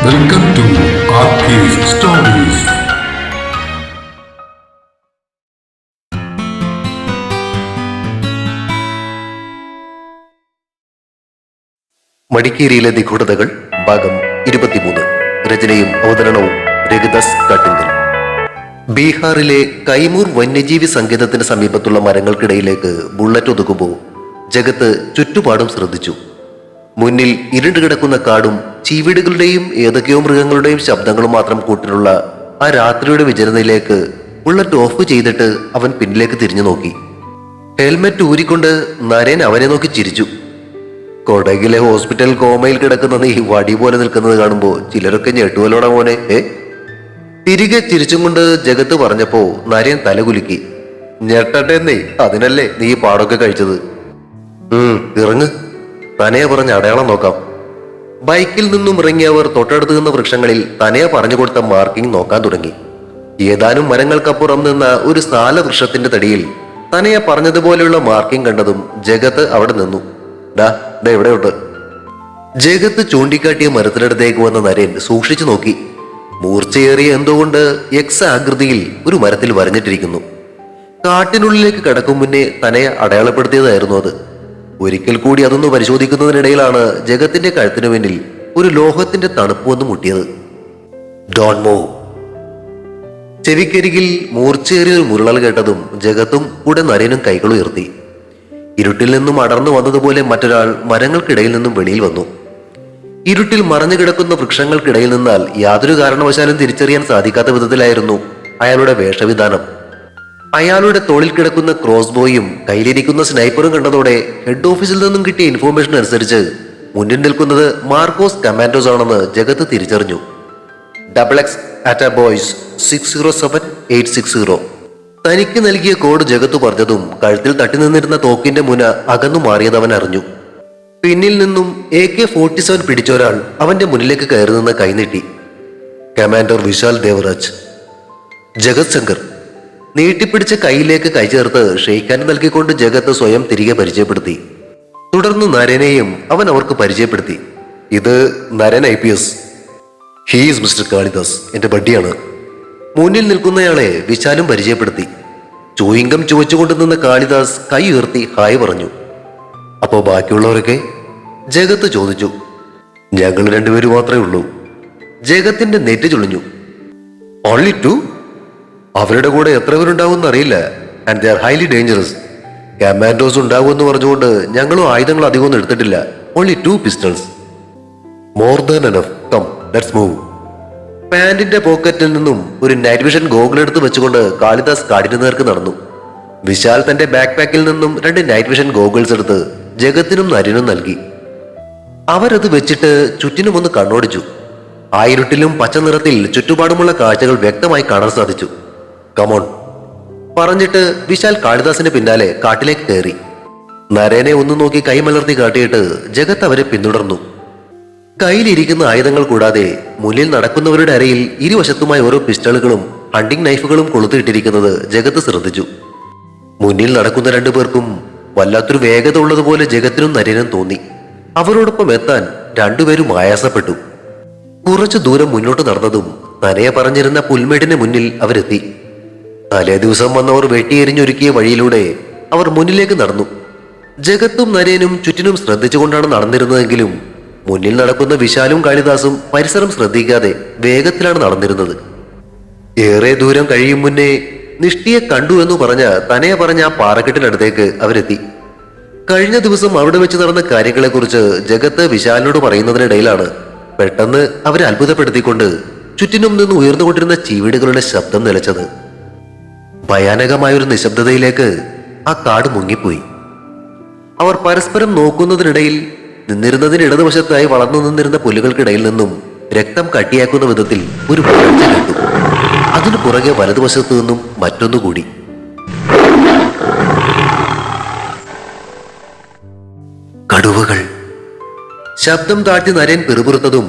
Welcome to Arcade Stories. മടിക്കേരിയിലെ നിഗൂഢതകൾ ഭാഗം 23. രചനയും അവതരണവും രഘുദാസ് കാട്ടിങ്കൽ. ബീഹാറിലെ കൈമൂർ വന്യജീവി സങ്കേതത്തിന് സമീപത്തുള്ള മരങ്ങൾക്കിടയിലേക്ക് ബുള്ളറ്റ് ഒതുക്കുമ്പോൾ ജഗത്ത് ചുറ്റുപാടും ശ്രദ്ധിച്ചു. മുന്നിൽ ഇരുണ്ടുകിടക്കുന്ന കാടും ചീവീടുകളുടെയും ഏതൊക്കെയോ മൃഗങ്ങളുടെയും ശബ്ദങ്ങളും മാത്രം കൂട്ടിനുള്ള ആ രാത്രിയുടെ വിജനതയിലേക്ക് ബുള്ളറ്റ് ഓഫ് ചെയ്തിട്ട് അവൻ പിന്നിലേക്ക് തിരിഞ്ഞു നോക്കി. ഹെൽമെറ്റ് ഊരിക്കൊണ്ട് നരേൻ അവനെ നോക്കി ചിരിച്ചു. കൊടകിലെ ഹോസ്പിറ്റൽ കോമയിൽ കിടക്കുന്ന നീ വടി പോലെ നിൽക്കുന്നത് കാണുമ്പോ ചിലരൊക്കെ ഞെട്ടുവല്ലോടാ മോനെ. തിരികെ ചിരിച്ചും കൊണ്ട് ജഗത്ത് പറഞ്ഞപ്പോ നരേൻ തലകുലുക്കി. ഞെട്ടട്ടെ നീ, അതിനല്ലേ നീ പാടൊക്കെ കഴിച്ചത്. ഇറങ്ങ്, തനയെ പറഞ്ഞ് അടയാളം നോക്കാം. ബൈക്കിൽ നിന്നും ഇറങ്ങിയവർ തൊട്ടടുത്ത് നിന്ന വൃക്ഷങ്ങളിൽ തനയെ പറഞ്ഞു കൊടുത്ത മാർക്കിംഗ് നോക്കാൻ തുടങ്ങി. ഏതാനും മരങ്ങൾക്കപ്പുറം നിന്ന ഒരു സാല വൃക്ഷത്തിന്റെ തടിയിൽ തനയെ പറഞ്ഞതുപോലെയുള്ള മാർക്കിംഗ് കണ്ടതും ജഗത്ത് അവിടെ നിന്നു. എവിടെയുണ്ട്? ജഗത്ത് ചൂണ്ടിക്കാട്ടിയ മരത്തിനടുത്തേക്ക് വന്ന നരേൻ സൂക്ഷിച്ചു നോക്കി. മൂർച്ചയേറിയ എന്തുകൊണ്ട് എക്സ് ആകൃതിയിൽ ഒരു മരത്തിൽ വരഞ്ഞിട്ടിരിക്കുന്നു. കാട്ടിനുള്ളിലേക്ക് കടക്കും മുന്നേ തനയെ അടയാളപ്പെടുത്തിയതായിരുന്നു അത്. ഒരിക്കൽ കൂടി അതൊന്ന് പരിശോധിക്കുന്നതിനിടയിലാണ് ജഗത്തിന്റെ കഴുത്തിനു പിന്നിൽ ഒരു ലോഹത്തിന്റെ തണുപ്പ് വന്ന് മുട്ടിയത്. Don move. ചെവിക്കരികിൽ മൂർച്ചയേറിയ ഒരു മുരളൽ കേട്ടതും ജഗത്തും കൂടെ നരേനും കൈകൾ ഉയർത്തി. ഇരുട്ടിൽ നിന്നും അടർന്നു വന്നതുപോലെ മറ്റൊരാൾ മരങ്ങൾക്കിടയിൽ നിന്നും വെളിയിൽ വന്നു. ഇരുട്ടിൽ മറഞ്ഞു കിടക്കുന്ന വൃക്ഷങ്ങൾക്കിടയിൽ നിന്നാൽ യാതൊരു കാരണവശാലും തിരിച്ചറിയാൻ സാധിക്കാത്ത വിധത്തിലായിരുന്നു അയാളുടെ വേഷവിധാനം. അയാളുടെ തോളിൽ കിടക്കുന്ന ക്രോസ് ബോയും കയ്യിലിരിക്കുന്ന സ്നൈപ്പറും കണ്ടതോടെ ഹെഡ് ഓഫീസിൽ നിന്നും കിട്ടിയ ഇൻഫോർമേഷൻ അനുസരിച്ച് മുന്നിൽ നിൽക്കുന്നത് മാർക്കോസ് കമാൻഡോസ് ആണെന്ന് ജഗത്ത് തിരിച്ചറിഞ്ഞു. XX അറ്റാ ബോയ്സ് 607-860. തനിക്ക് നൽകിയ കോഡ് ജഗത്ത് പറഞ്ഞതും കഴുത്തിൽ തട്ടി നിന്നിരുന്ന തോക്കിന്റെ മുന അകന്നു മാറിയതവൻ അറിഞ്ഞു. പിന്നിൽ നിന്നും AK-47 പിടിച്ചൊരാൾ അവന്റെ മുന്നിലേക്ക് കയറി നിന്ന് കൈനീട്ടി. കമാൻഡർ വിശാൽ ദേവരാജ്. ജഗത് ശങ്കർ. നീട്ടിപ്പിടിച്ച കൈയിലേക്ക് കൈ ചേർത്ത് ഷെയ്ക്കാൻ നൽകിക്കൊണ്ട് ജഗത്ത് സ്വയം തിരികെ പരിചയപ്പെടുത്തി. തുടർന്ന് നരനെയും അവൻ അവർക്ക് പരിചയപ്പെടുത്തി. ഇത് നരൻ IPS. ഹീസ് മിസ്റ്റർ കാളിദാസ്, എന്റെ ബഡ്ഡിയാണ്. മുന്നിൽ നിൽക്കുന്നയാളെ വിശാലും പരിചയപ്പെടുത്തി. ചൂയിങ്കം ചുവച്ചുകൊണ്ട് നിന്ന കാളിദാസ് കൈ ഉയർത്തി ഹായ് പറഞ്ഞു. അപ്പോ ബാക്കിയുള്ളവരൊക്കെ? ജഗത്ത് ചോദിച്ചു. ഞങ്ങൾ രണ്ടുപേരും മാത്രമേ ഉള്ളൂ. ജഗത്തിന്റെ നെറ്റ് ചുളിഞ്ഞു. ഓൺലി 2? അവരുടെ കൂടെ എത്ര പേരുണ്ടാവും അറിയില്ല. And they are highly dangerous. Commandos ഉണ്ടാവുമെന്ന് പറഞ്ഞുകൊണ്ട് ഞങ്ങളും ആയുധങ്ങൾ അധികമൊന്നും എടുത്തിട്ടില്ല. Only 2 pistols. More than enough. Come, let's move. പാന്റിന്റെ പോക്കറ്റിൽ നിന്നും ഒരു നൈറ്റ് വിഷൻ ഗോഗിൾ എടുത്ത് വെച്ചുകൊണ്ട് കാളിദാസ് കാടിന് നേർക്ക് നടന്നു. വിശാൽ തന്റെ ബാക്ക് പാക്കിൽ നിന്നും 2 നൈറ്റ് വിഷൻ ഗോഗിൾസ് എടുത്ത് ജഗത്തിനും നരനും നൽകി. അവരത് വെച്ചിട്ട് ചുറ്റിനും ഒന്ന് കണ്ണോടിച്ചു. ആ ഇരുട്ടിലും പച്ച നിറത്തിൽ ചുറ്റുപാടുമുള്ള കാഴ്ചകൾ വ്യക്തമായി കാണാൻ സാധിച്ചു. കമോൺ പറഞ്ഞിട്ട് വിശാൽ കാളിദാസിന്റെ പിന്നാലെ കാട്ടിലേക്ക് കയറി. നരേനെ ഒന്ന് നോക്കി കൈമലർത്തി കാട്ടിയിട്ട് ജഗത്ത് അവരെ പിന്തുടർന്നു. കയ്യിലിരിക്കുന്ന ആയുധങ്ങൾ കൂടാതെ മുന്നിൽ നടക്കുന്നവരുടെ അരയിൽ ഇരുവശത്തുമായി ഓരോ പിസ്റ്റളുകളും ഹണ്ടിങ് നൈഫുകളും കൊളുത്തിയിട്ടിരിക്കുന്നത് ജഗത്ത് ശ്രദ്ധിച്ചു. മുന്നിൽ നടക്കുന്ന 2 പേർക്കും വല്ലാത്തൊരു വേഗത ഉള്ളതുപോലെ ജഗത്തിനും നരേനും തോന്നി. അവരോടൊപ്പം എത്താൻ 2 പേരും ആയാസപ്പെട്ടു. കുറച്ചു ദൂരം മുന്നോട്ട് നടന്നതും നരയെ പറഞ്ഞിരുന്ന പുൽമേടിന് മുന്നിൽ അവരെത്തി. തലേ ദിവസം വന്നവർ വെട്ടിയെരിഞ്ഞൊരുക്കിയ വഴിയിലൂടെ അവർ മുന്നിലേക്ക് നടന്നു. ജഗത്തും നരേനും ചുറ്റിനും ശ്രദ്ധിച്ചുകൊണ്ടാണ് നടന്നിരുന്നതെങ്കിലും മുന്നിൽ നടക്കുന്ന വിശാലും കാളിദാസും പരിസരം ശ്രദ്ധിക്കാതെ വേഗത്തിലാണ് നടന്നിരുന്നത്. ഏറെ ദൂരം കഴിയും മുന്നേ നിഷ്ഠിയെ കണ്ടു എന്ന് തനയെ പറഞ്ഞ ആ പാറക്കെട്ടിനടുത്തേക്ക് അവരെത്തി. കഴിഞ്ഞ ദിവസം അവിടെ വെച്ച് നടന്ന കാര്യങ്ങളെക്കുറിച്ച് ജഗത്ത് വിശാലിനോട് പറയുന്നതിനിടയിലാണ് പെട്ടെന്ന് അവരെ അത്ഭുതപ്പെടുത്തിക്കൊണ്ട് ചുറ്റിനും നിന്ന് ഉയർന്നുകൊണ്ടിരുന്ന ചീവീടുകളുടെ ശബ്ദം നിലച്ചത്. ഭയാനകമായൊരു നിശബ്ദതയിലേക്ക് ആ കാട് മുങ്ങിപ്പോയി. അവർ പരസ്പരം നോക്കുന്നതിനിടയിൽ നിന്നിരുന്നതിന് ഇടതുവശത്തായി വളർന്നു നിന്നിരുന്ന പുല്ലുകൾക്കിടയിൽ നിന്നും രക്തം കട്ടിയാക്കുന്ന വിധത്തിൽ ഒരു പുകഴ്ച കേട്ടു. അതിനു പുറകെ വലതുവശത്തു നിന്നും മറ്റൊന്നുകൂടി. കടുവകൾ. ശബ്ദം താഴ്ത്തി നരേൻ പിറുപിറുത്തതും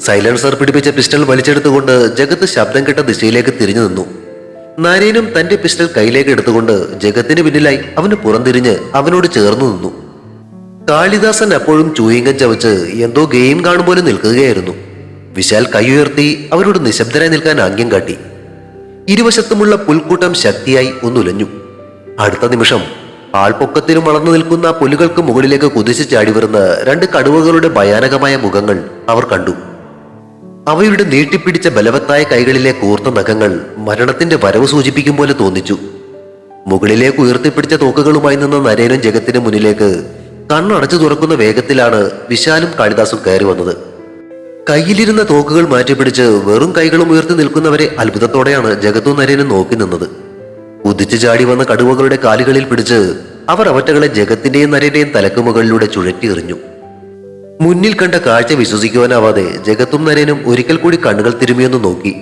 സൈലൻസർ പിടിപ്പിച്ച പിസ്റ്റൾ വലിച്ചെടുത്തുകൊണ്ട് ജഗത്ത് ശബ്ദം കേട്ട ദിശയിലേക്ക് തിരിഞ്ഞു നിന്നു. നരേനും തന്റെ പിസ്റ്റൾ കയ്യിലേക്ക് എടുത്തുകൊണ്ട് ജഗത്തിന് പിന്നിലായി അവന് പുറംതിരിഞ്ഞ് അവനോട് ചേർന്നു നിന്നു. കാളിദാസൻ അപ്പോഴും ചൂയിങ്കം ചവച്ച് എന്തോ ഗെയിം കാണും പോലെ നിൽക്കുകയായിരുന്നു. വിശാൽ കൈയുയർത്തി അവരോട് നിശബ്ദരായി നിൽക്കാൻ ആംഗ്യം കാട്ടി. ഇരുവശത്തുമുള്ള പുൽക്കൂട്ടം ശക്തിയായി ഒന്നുലഞ്ഞു. അടുത്ത നിമിഷം ആൾപ്പൊക്കത്തിലും വളർന്നു നിൽക്കുന്ന പുലുകൾക്ക് മുകളിലേക്ക് കുതിച്ചു ചാടി വരുന്ന രണ്ട് കടുവകളുടെ ഭയാനകമായ മുഖങ്ങൾ അവർ കണ്ടു. അവയുടെ നീട്ടിപ്പിടിച്ച ബലവത്തായ കൈകളിലെ കൂർത്ത നഖങ്ങൾ മരണത്തിന്റെ വരവ് സൂചിപ്പിക്കും പോലെ തോന്നിച്ചു. മുകളിലേക്ക് ഉയർത്തിപ്പിടിച്ച തോക്കുകളുമായി നിന്ന നരേനും ജഗത്തിന് മുന്നിലേക്ക് കണ്ണടച്ചു തുറക്കുന്ന വേഗത്തിലാണ് വിശാലും കാളിദാസും കയറി വന്നത്. കയ്യിലിരുന്ന തോക്കുകൾ മാറ്റിപ്പിടിച്ച് വെറും കൈകളും ഉയർത്തി നിൽക്കുന്നവരെ അത്ഭുതത്തോടെയാണ് ജഗത്തും നരേനും നോക്കി നിന്നത്. കുതിച്ചു ചാടി വന്ന കടുവകളുടെ കാലുകളിൽ പിടിച്ച് അവർ അവറ്റകളെ ജഗത്തിന്റെയും നരേന്റെയും തലക്ക് മുകളിലൂടെ ചുഴറ്റി എറിഞ്ഞു. മുന്നിൽ കണ്ട കാഴ്ച വിശ്വസിക്കുവാനാവാതെ ജഗത്തും നരേനും ഒരിക്കൽ കൂടി കണ്ണുകൾ തിരുമിയൊന്ന് നോക്കി.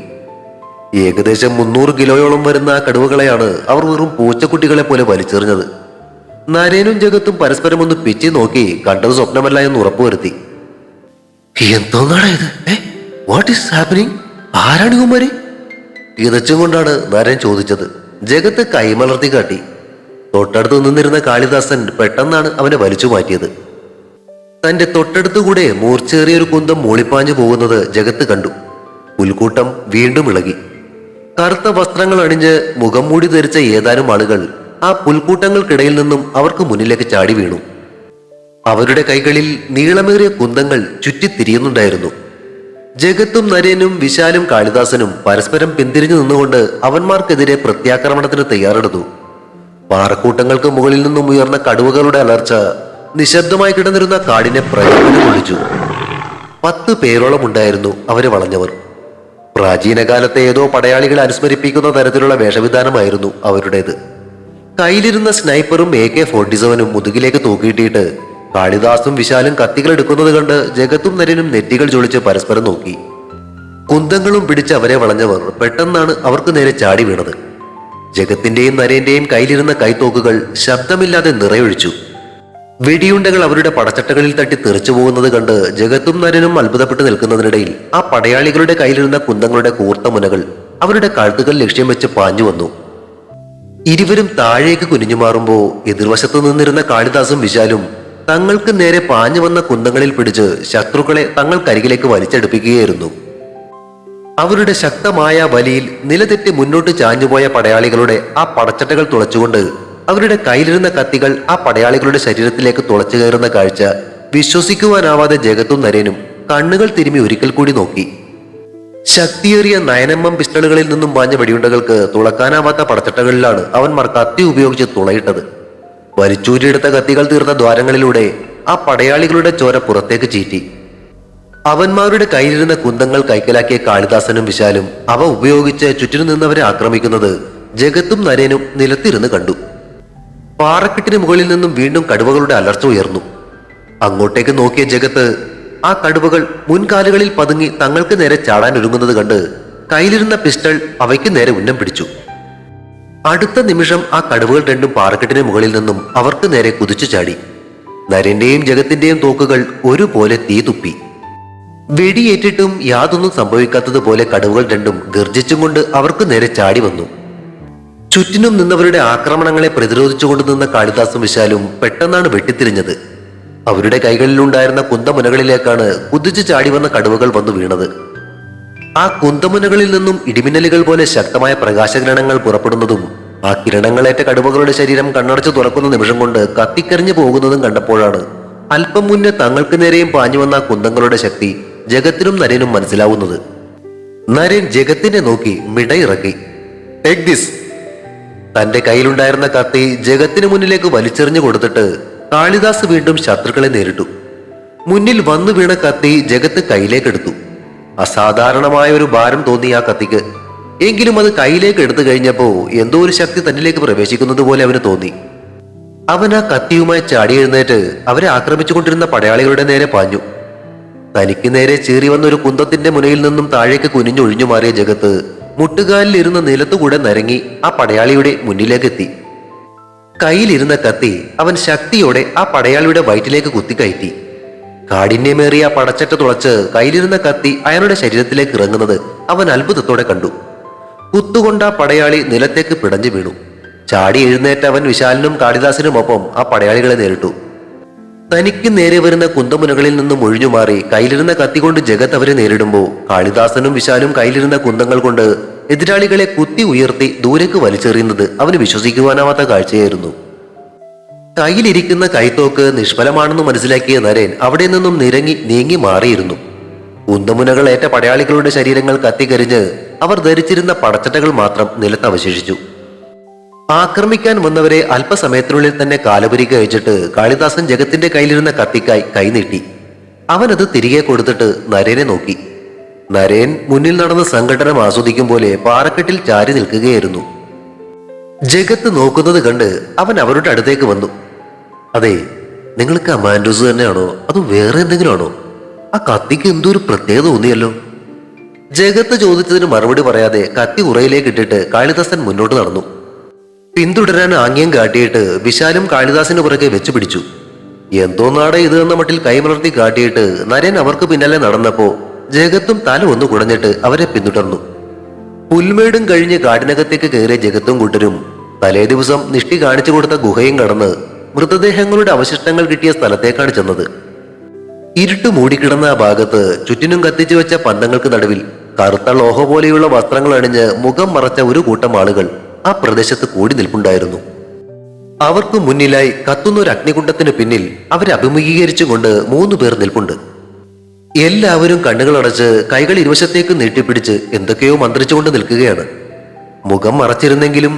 ഏകദേശം 300 കിലോയോളം വരുന്ന ആ കടുവകളെയാണ് അവർ വെറും പൂച്ചക്കുട്ടികളെ പോലെ വലിച്ചെറിഞ്ഞത്. നരേനും ജഗത്തും പരസ്പരം ഒന്ന് പിച്ചി നോക്കി കണ്ടത് സ്വപ്നമല്ല എന്ന് ഉറപ്പുവരുത്തി. എന്തോന്നാണ് ഇത്? What is happening? ആരാണ് കുമാരി? ഇതച്ചും കൊണ്ടാണ് നരൻ ചോദിച്ചത്. ജഗത്ത് കൈമലർത്തി കാട്ടി. തൊട്ടടുത്ത് നിന്നിരുന്ന കാളിദാസൻ പെട്ടെന്നാണ് അവനെ വലിച്ചു മാറ്റിയത്. തന്റെ തൊട്ടടുത്തുകൂടെ മൂർച്ചേറിയ ഒരു കുന്തം മൂളിപ്പാഞ്ഞു പോകുന്നത് ജഗത്ത് കണ്ടു. പുൽക്കൂട്ടം വീണ്ടും ഇളകി. കറുത്ത വസ്ത്രങ്ങൾ അണിഞ്ഞ് മുഖം മൂടി ധരിച്ച ഏതാനും ആളുകൾ ആ പുൽക്കൂട്ടങ്ങൾക്കിടയിൽ നിന്നും അവർക്ക് മുന്നിലേക്ക് ചാടി വീണു. അവരുടെ കൈകളിൽ നീളമേറിയ കുന്തങ്ങൾ ചുറ്റിത്തിരിയുന്നുണ്ടായിരുന്നു. ജഗത്തും നരേനും വിശാലും കാളിദാസനും പരസ്പരം പിന്തിരിഞ്ഞു നിന്നുകൊണ്ട് അവന്മാർക്കെതിരെ പ്രത്യാക്രമണത്തിന് തയ്യാറെടുത്തു. പാറക്കൂട്ടങ്ങൾക്ക് മുകളിൽ നിന്നും ഉയർന്ന കടുവകളുടെ അലർച്ച നിശബ്ദമായി കിടന്നിരുന്ന കാടിനെ പ്രകമ്പനം കൊള്ളിച്ചു. 10 പേരോളം ഉണ്ടായിരുന്നു അവരെ വളഞ്ഞവർ. പ്രാചീന കാലത്തെ ഏതോ പടയാളികളെ അനുസ്മരിപ്പിക്കുന്ന തരത്തിലുള്ള വേഷവിധാനമായിരുന്നു അവരുടേത്. കയ്യിലിരുന്ന സ്നൈപ്പറും AK-47 മുതുകിലേക്ക് തൂക്കിയിട്ടിട്ട് കാളിദാസും വിശാലും കത്തികൾ എടുക്കുന്നത് കണ്ട് ജഗത്തും നരനും നെറ്റികൾ ചൊളിച്ച് പരസ്പരം നോക്കി. കുന്തങ്ങളും പിടിച്ച് അവരെ വളഞ്ഞവർ പെട്ടെന്നാണ് അവർക്ക് നേരെ ചാടി വീണത്. ജഗത്തിന്റെയും നരേന്റെയും കയ്യിലിരുന്ന കൈത്തോക്കുകൾ ശബ്ദമില്ലാതെ നിറയൊഴിച്ചു. വെടിയുണ്ടകൾ അവരുടെ പടച്ചട്ടകളിൽ തട്ടി തെറിച്ചു പോകുന്നത് കണ്ട് ജഗത്തും നരനും അത്ഭുതപ്പെട്ട് നിൽക്കുന്നതിനിടയിൽ ആ പടയാളികളുടെ കയ്യിലിരുന്ന കുന്തങ്ങളുടെ കൂർത്ത മുനകൾ അവരുടെ കഴുത്തുകൾ ലക്ഷ്യം വെച്ച് പാഞ്ഞു വന്നു. ഇരുവരും താഴേക്ക് കുനിഞ്ഞു മാറുമ്പോ എതിർവശത്തു നിന്നിരുന്ന കാളിദാസും വിശാലും തങ്ങൾക്ക് നേരെ പാഞ്ഞു വന്ന കുന്തങ്ങളിൽ പിടിച്ച് ശത്രുക്കളെ തങ്ങൾക്കരികിലേക്ക് വലിച്ചെടുപ്പിക്കുകയായിരുന്നു. അവരുടെ ശക്തമായ വലിയിൽ നിലതെറ്റി മുന്നോട്ട് ചാഞ്ഞുപോയ പടയാളികളുടെ ആ പടച്ചട്ടകൾ തുളച്ചുകൊണ്ട് അവരുടെ കയ്യിലിരുന്ന കത്തികൾ ആ പടയാളികളുടെ ശരീരത്തിലേക്ക് തുളച്ചു കയറുന്ന കാഴ്ച വിശ്വസിക്കുവാനാവാതെ ജഗത്തും നരേനും കണ്ണുകൾ തിരുമ്മി ഒരിക്കൽ കൂടി നോക്കി. ശക്തിയേറിയ 9mm പിസ്റ്റളുകളിൽ നിന്നും പാഞ്ഞ വെടിയുണ്ടകൾക്ക് തുളക്കാനാവാത്ത പടച്ചട്ടകളിലാണ് അവന്മാർ കത്തി ഉപയോഗിച്ച് തുളയിട്ടത്. വലിച്ചൂരിയെടുത്ത കത്തികൾ തീർന്ന ദ്വാരങ്ങളിലൂടെ ആ പടയാളികളുടെ ചോര പുറത്തേക്ക് ചീറ്റി. അവന്മാരുടെ കയ്യിലിരുന്ന കുന്തങ്ങൾ കൈക്കലാക്കിയ കാളിദാസനും വിശാലും അവ ഉപയോഗിച്ച് ചുറ്റിനു നിന്നവരെ ആക്രമിക്കുന്നത് ജഗത്തും നരേനും നിലത്തിരുന്ന് കണ്ടു. പാറക്കെട്ടിന് മുകളിൽ നിന്നും വീണ്ടും കടുവകളുടെ അലർച്ച ഉയർന്നു. അങ്ങോട്ടേക്ക് നോക്കിയ ജഗത്ത് ആ കടുവകൾ മുൻകാലുകളിൽ പതുങ്ങി തങ്ങൾക്ക് നേരെ ചാടാൻ ഒരുങ്ങുന്നത് കണ്ട് കയ്യിലിരുന്ന പിസ്റ്റൾ അവയ്ക്ക് നേരെ ഉന്നം പിടിച്ചു. അടുത്ത നിമിഷം ആ കടുവകൾ രണ്ടും പാറക്കെട്ടിന് മുകളിൽ നിന്നും അവർക്ക് നേരെ കുതിച്ചു ചാടി. നരന്റെയും ജഗത്തിന്റെയും തോക്കുകൾ ഒരുപോലെ തീ തുപ്പി. വെടിയേറ്റിട്ടും യാതൊന്നും സംഭവിക്കാത്തതുപോലെ കടുവകൾ രണ്ടും ഗർജിച്ചും കൊണ്ട് അവർക്ക് നേരെ ചാടി വന്നു. ചുറ്റിനും നിന്നവരുടെ ആക്രമണങ്ങളെ പ്രതിരോധിച്ചുകൊണ്ട് നിന്ന കാളിദാസും വിശാലും പെട്ടെന്നാണ് വെട്ടിത്തിരിഞ്ഞത്. അവരുടെ കൈകളിലുണ്ടായിരുന്ന കുന്തമുനകളിലേക്കാണ് കുതിച്ചു ചാടി വന്ന കടുവകൾ വന്നു വീണത്. ആ കുന്തമുനകളിൽ നിന്നും ഇടിമിന്നലുകൾ പോലെ ശക്തമായ പ്രകാശകിരണങ്ങൾ പുറപ്പെടുന്നതും ആ കിരണങ്ങളേറ്റ കടുവകളുടെ ശരീരം കണ്ണടച്ചു തുറക്കുന്ന നിമിഷം കൊണ്ട് കത്തിക്കരിഞ്ഞു പോകുന്നതും കണ്ടപ്പോഴാണ് അല്പം മുന്നേ തങ്ങൾക്ക് നേരെയും പാഞ്ഞു വന്ന ആ കുന്തങ്ങളുടെ ശക്തി ജഗത്തിനും നരേനും മനസ്സിലാവുന്നത്. നരേൻ ജഗത്തിനെ നോക്കി മിടയിറക്കി. Take this. തന്റെ കയ്യിലുണ്ടായിരുന്ന കത്തി ജഗത്തിന് മുന്നിലേക്ക് വലിച്ചെറിഞ്ഞു കൊടുത്തിട്ട് കാളിദാസ് വീണ്ടും ശത്രുക്കളെ നേരിട്ടു. മുന്നിൽ വന്നു വീണ കത്തി ജഗത്ത് കയ്യിലേക്കെടുത്തു. അസാധാരണമായ ഒരു ഭാരം തോന്നി ആ കത്തിക്ക്. എങ്കിലും അത് കയ്യിലേക്ക് എടുത്തു കഴിഞ്ഞപ്പോ എന്തോ ഒരു ശക്തി തന്നിലേക്ക് പ്രവേശിക്കുന്നത് പോലെ അവന് തോന്നി. അവൻ ആ കത്തിയുമായി ചാടി എഴുന്നേറ്റ് അവരെ ആക്രമിച്ചുകൊണ്ടിരുന്ന പടയാളികളുടെ നേരെ പാഞ്ഞു. തനിക്ക് നേരെ ചീറി വന്ന ഒരു കുന്തത്തിന്റെ മുനയിൽ നിന്നും താഴേക്ക് കുനിഞ്ഞൊഴിഞ്ഞു മാറിയ ജഗത്ത് മുട്ടുകാലിൽ ഇരുന്ന നിലത്തുകൂടെ നരങ്ങി ആ പടയാളിയുടെ മുന്നിലേക്കെത്തി. കയ്യിലിരുന്ന കത്തി അവൻ ശക്തിയോടെ ആ പടയാളിയുടെ വയറ്റിലേക്ക് കുത്തിക്കയറ്റി. കാഠിന്യമേറിയ പടച്ചട്ട തുളച്ച് കയ്യിലിരുന്ന കത്തി അയാളുടെ ശരീരത്തിലേക്ക് ഇറങ്ങുന്നത് അവൻ അത്ഭുതത്തോടെ കണ്ടു. കുത്തുകൊണ്ട പടയാളി നിലത്തേക്ക് പിടഞ്ഞു വീണു. ചാടി എഴുന്നേറ്റ് അവൻ വിശാലിനും കാളിദാസിനുമൊപ്പം ആ പടയാളികളെ നേരിട്ടു. തനിക്ക് നേരെ വരുന്ന കുന്തമുനകളിൽ നിന്നും ഒഴിഞ്ഞുമാറി കയ്യിലിരുന്ന കത്തികൊണ്ട് ജഗത് അവരെ നേരിടുമ്പോൾ കാളിദാസനും വിശാലും കയ്യിലിരുന്ന കുന്തങ്ങൾ കൊണ്ട് എതിരാളികളെ കുത്തി ഉയർത്തി ദൂരേക്ക് വലിച്ചെറിയുന്നത് അവന് വിശ്വസിക്കുവാനാവാത്ത കാഴ്ചയായിരുന്നു. കയ്യിലിരിക്കുന്ന കൈത്തോക്ക് നിഷ്ഫലമാണെന്ന് മനസ്സിലാക്കിയ നരേൻ അവിടെ നിന്നും നീങ്ങി മാറിയിരുന്നു. കുന്തമുനകൾ ഏറ്റ പടയാളികളുടെ ശരീരങ്ങൾ കത്തിക്കരിഞ്ഞ് അവർ ധരിച്ചിരുന്ന പടച്ചട്ടകൾ മാത്രം നിലത്ത് അവശേഷിച്ചു. ആക്രമിക്കാൻ വന്നവരെ അല്പസമയത്തിനുള്ളിൽ തന്നെ കാലപുരിക്ക് അയച്ചിട്ട് കാളിദാസൻ ജഗത്തിന്റെ കയ്യിലിരുന്ന കത്തിക്കായി കൈനീട്ടി. അവനത് തിരികെ കൊടുത്തിട്ട് നരേനെ നോക്കി. നരേൻ മുന്നിൽ നടന്ന സംഘടനം ആസ്വദിക്കും പോലെ പാറക്കെട്ടിൽ ചാരി നിൽക്കുകയായിരുന്നു. ജഗത്ത് നോക്കുന്നത് കണ്ട് അവൻ അവരുടെ അടുത്തേക്ക് വന്നു. അതെ, നിങ്ങൾ കമാൻഡോസ് തന്നെയാണോ അതോ വേറെ എന്തെങ്കിലും ആണോ? ആ കത്തിക്ക് എന്തൊരു പ്രത്യേകത തോന്നിയല്ലോ. ജഗത്ത് ചോദിച്ചതിന് മറുപടി പറയാതെ കത്തി ഉറയിലേക്ക് ഇട്ടിട്ട് കാളിദാസൻ മുന്നോട്ട് നടന്നു. പിന്തുടരാൻ ആംഗ്യം കാട്ടിയിട്ട് വിശാലും കാളിദാസിന് പുറകെ വെച്ചു പിടിച്ചു. എന്തോന്നാടെ ഇത് എന്ന മട്ടിൽ കൈമലർത്തി കാട്ടിയിട്ട് നരൻ അവർക്ക് പിന്നാലെ നടന്നപ്പോ ജഗത്തും തല ഒന്ന് കുടഞ്ഞിട്ട് അവരെ പിന്തുടർന്നു. പുൽമേടും കഴിഞ്ഞ് കാടിനകത്തേക്ക് കയറിയ ജഗത്തും കൂട്ടരും തലേ ദിവസം നിഷ്ടി കാണിച്ചു കൊടുത്ത ഗുഹയും കടന്ന് മൃതദേഹങ്ങളുടെ അവശിഷ്ടങ്ങൾ കിട്ടിയ സ്ഥലത്തേക്കാണ് ചെന്നത്. ഇരുട്ട് മൂടിക്കിടന്ന ആ ഭാഗത്ത് ചുറ്റിനും കത്തിച്ചു വെച്ച പന്തങ്ങൾക്ക് നടുവിൽ കറുത്ത ലോഹ പോലെയുള്ള വസ്ത്രങ്ങൾ അണിഞ്ഞ് മുഖം മറച്ച ഒരു കൂട്ടം ആളുകൾ ആ പ്രദേശത്ത് കൂടി നിൽപ്പുണ്ടായിരുന്നു. അവർക്ക് മുന്നിലായി കത്തുന്ന ഒരു അഗ്നികുണ്ഡത്തിന് പിന്നിൽ അവരെ അഭിമുഖീകരിച്ചുകൊണ്ട് 3 പേർ നിൽപ്പുണ്ട്. എല്ലാവരും കണ്ണുകളടച്ച് കൈകൾ ഇരുവശത്തേക്ക് നീട്ടിപ്പിടിച്ച് എന്തൊക്കെയോ മന്ത്രിച്ചുകൊണ്ട് നിൽക്കുകയാണ്. മുഖം മറച്ചിരുന്നെങ്കിലും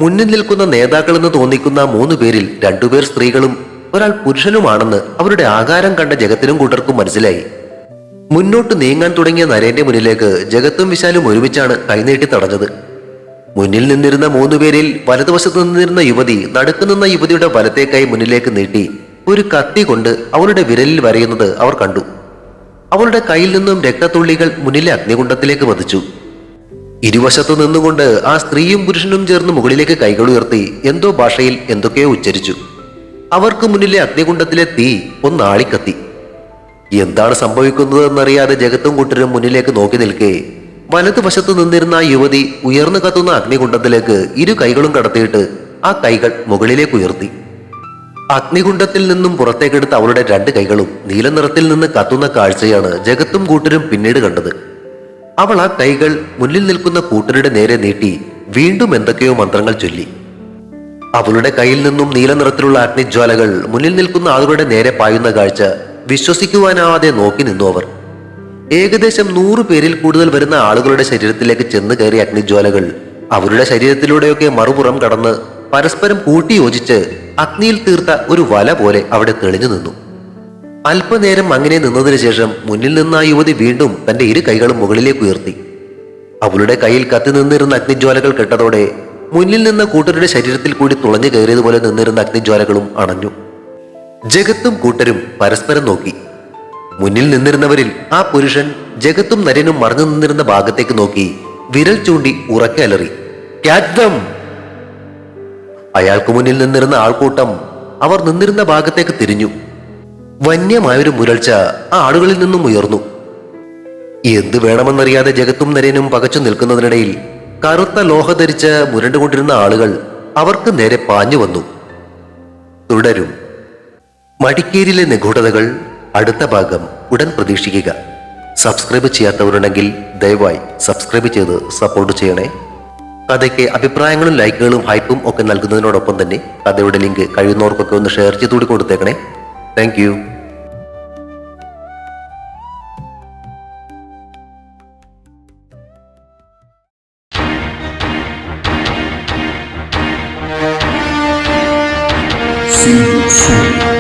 മുന്നിൽ നിൽക്കുന്ന നേതാക്കളെന്ന് തോന്നിക്കുന്ന 3 പേരിൽ 2 പേർ സ്ത്രീകളും ഒരാൾ പുരുഷനുമാണെന്ന് അവരുടെ ആകാരം കണ്ട ജഗത്തിനും കൂട്ടർക്കും മനസ്സിലായി. മുന്നോട്ട് നീങ്ങാൻ തുടങ്ങിയ നരേന്റെ മുന്നിലേക്ക് ജഗത്തും വിശാലും ഒരുമിച്ചാണ് കൈനീട്ടി തടഞ്ഞത്. മുന്നിൽ നിന്നിരുന്ന 3 പേരിൽ വലതുവശത്ത് നിന്നിരുന്ന യുവതി നടുക്ക് നിന്ന യുവതിയുടെ വലത്തേക്കായി മുന്നിലേക്ക് നീട്ടി ഒരു കത്തി കൊണ്ട് അവളുടെ വിരലിൽ വരയുന്നത് അവർ കണ്ടു. അവളുടെ കയ്യിൽ നിന്നും രക്തത്തുള്ളികൾ മുന്നിലെ അഗ്നികുണ്ഡത്തിലേക്ക് പതിച്ചു. ഇരുവശത്തു നിന്നുകൊണ്ട് ആ സ്ത്രീയും പുരുഷനും ചേർന്ന് മുകളിലേക്ക് കൈകൾ ഉയർത്തി എന്തോ ഭാഷയിൽ എന്തൊക്കെയോ ഉച്ചരിച്ചു. അവർക്ക് മുന്നിലെ അഗ്നികുണ്ഡത്തിലെ തീ ഒന്നാളിക്കത്തി. എന്താണ് സംഭവിക്കുന്നതെന്നറിയാതെ ജഗത്തും കൂട്ടരും മുന്നിലേക്ക് നോക്കി നിൽക്കെ വലതുവശത്ത് നിന്നിരുന്ന ആ യുവതി ഉയർന്നു കത്തുന്ന അഗ്നികുണ്ഡത്തിലേക്ക് 2 കൈകളും കടത്തിയിട്ട് ആ കൈകൾ മുകളിലേക്ക് ഉയർത്തി. അഗ്നികുണ്ഡത്തിൽ നിന്നും പുറത്തേക്കെടുത്ത അവളുടെ 2 കൈകളും നീല നിറത്തിൽ നിന്ന് കത്തുന്ന കാഴ്ചയാണ് ജഗത്തും കൂട്ടരും പിന്നീട് കണ്ടത്. അവൾ ആ കൈകൾ മുന്നിൽ നിൽക്കുന്ന കൂട്ടരുടെ നേരെ നീട്ടി വീണ്ടും എന്തൊക്കെയോ മന്ത്രങ്ങൾ ചൊല്ലി. അവളുടെ കയ്യിൽ നിന്നും നീല നിറത്തിലുള്ള അഗ്നിജ്വാലകൾ മുന്നിൽ നിൽക്കുന്ന ആളുകളുടെ നേരെ പായുന്ന കാഴ്ച വിശ്വസിക്കുവാനാവാതെ നോക്കി നിന്നു അവർ. ഏകദേശം 100 പേരിൽ കൂടുതൽ വരുന്ന ആളുകളുടെ ശരീരത്തിലേക്ക് ചെന്ന് കയറിയ അഗ്നിജ്വാലകൾ അവരുടെ ശരീരത്തിലൂടെയൊക്കെ മറുപുറം കടന്ന് പരസ്പരം കൂട്ടിയോജിച്ച് അഗ്നിയിൽ തീർത്ത ഒരു വല പോലെ അവിടെ തെളിഞ്ഞു നിന്നു. അല്പനേരം അങ്ങനെ നിന്നതിന് ശേഷം മുന്നിൽ നിന്ന ആ യുവതി വീണ്ടും തന്റെ 2 കൈകളും മുകളിലേക്ക് ഉയർത്തി. അവളുടെ കയ്യിൽ കത്തി നിന്നിരുന്ന അഗ്നിജ്വാലകൾ കെട്ടതോടെ മുന്നിൽ നിന്ന കൂട്ടരുടെ ശരീരത്തിൽ കൂടി തുളഞ്ഞു കയറിയതുപോലെ നിന്നിരുന്ന അഗ്നിജ്വാലകളും അണഞ്ഞു. ജഗത്തും കൂട്ടരും പരസ്പരം നോക്കി. മുന്നിൽ നിന്നിരുന്നവരിൽ ആ പുരുഷൻ ജഗത്തും നരനും മറഞ്ഞു നിന്നിരുന്ന ഭാഗത്തേക്ക് നോക്കി വിരൽ ചൂണ്ടി ഉറക്കെ അലറി, "ക്യാച്ച് ദം!" അയാൾക്ക് മുന്നിൽ നിന്നിരുന്ന ആൾക്കൂട്ടം അവർ നിന്നിരുന്ന ഭാഗത്തേക്ക് തിരിഞ്ഞു. വന്യമായൊരു മുരൾച്ച ആ ആളുകളിൽ നിന്നും ഉയർന്നു. എന്ത് വേണമെന്നറിയാതെ ജഗത്തും നരനും പകച്ചു നിൽക്കുന്നതിനിടയിൽ കറുത്ത ലോഹ ധരിച്ച് മുരണ്ടുകൊണ്ടിരുന്ന ആളുകൾ അവർക്ക് നേരെ പാഞ്ഞു വന്നു. തുടരും. മടിക്കേരിയിലെ നിഗൂഢതകൾ അടുത്ത ഭാഗം ഉടൻ പ്രതീക്ഷിക്കുക. സബ്സ്ക്രൈബ് ചെയ്യാത്തവരുണ്ടെങ്കിൽ ദയവായി സബ്സ്ക്രൈബ് ചെയ്ത് സപ്പോർട്ട് ചെയ്യണേ. കഥയ്ക്ക് അഭിപ്രായങ്ങളും ലൈക്കുകളും ഹൈപ്പും ഒക്കെ നൽകുന്നതിനോടൊപ്പം തന്നെ കഥയുടെ ലിങ്ക് കഴിയുന്നവർക്കൊക്കെ ഒന്ന് ഷെയർ ചെയ്തുകൂടി കൊടുത്തേക്കണേ. Thank you. See you soon.